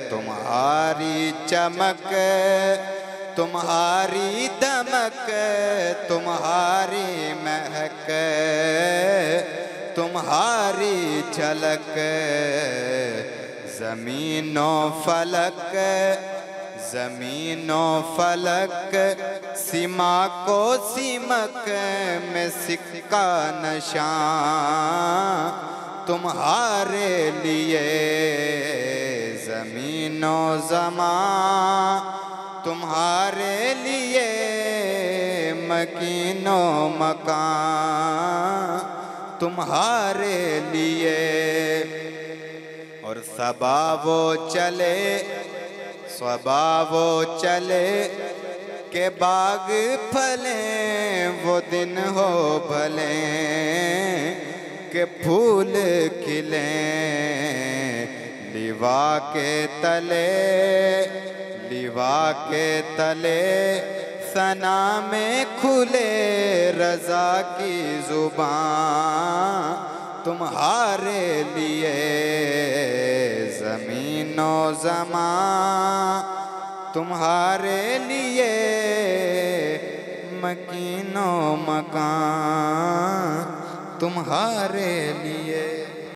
تمہاری چمک تمہاری دمک تمہاری مہک تمہاری جھلک زمین و فلک زمین و فلک سما کو سمک میں سکہ نشان تمہارے لیے زمین و زمان تمہارے لیے مکین و مکان تمہارے لیے اور صبا وہ چلے صبا وہ چلے کہ باغ پھلیں وہ دن ہو بھلے کہ پھول کھلیں لیوا کے تلے لیوا کے تلے ثنا میں کھلے رضا کی زبان تمہارے لیے زمین و زمان تمہارے لیے مکین و مکان تمہارے لیے